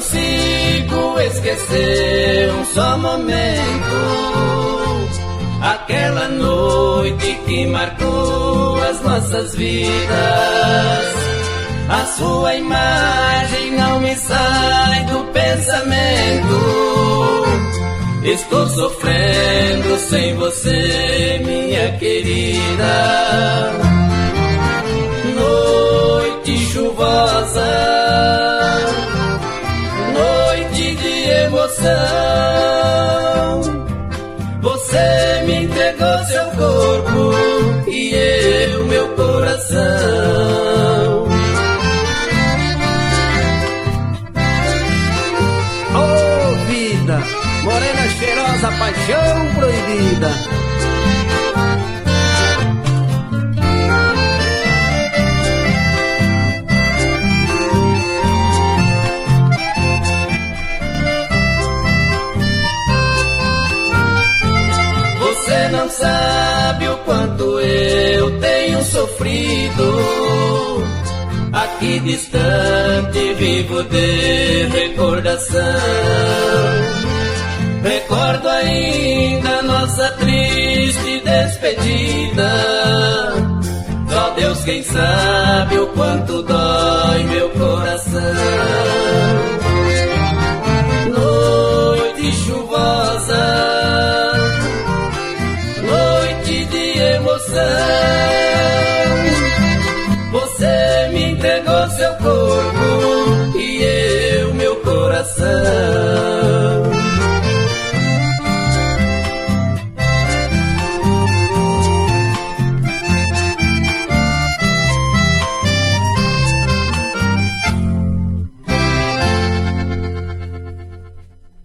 consigo esquecer um só momento, aquela noite que marcou as nossas vidas. A sua imagem não me sai do pensamento. Estou sofrendo sem você, minha querida. Noite chuvosa, noite de emoção. Você me entregou seu corpo e eu meu coração. Oh vida, morena cheirosa, paixão proibida. Você não sabe o quanto eu tenho sofrido. Aqui distante vivo de recordação. Recordo ainda nossa triste despedida. Só Deus quem sabe o quanto dói meu coração. Noite chuvosa, noite de emoção. Você me entregou seu corpo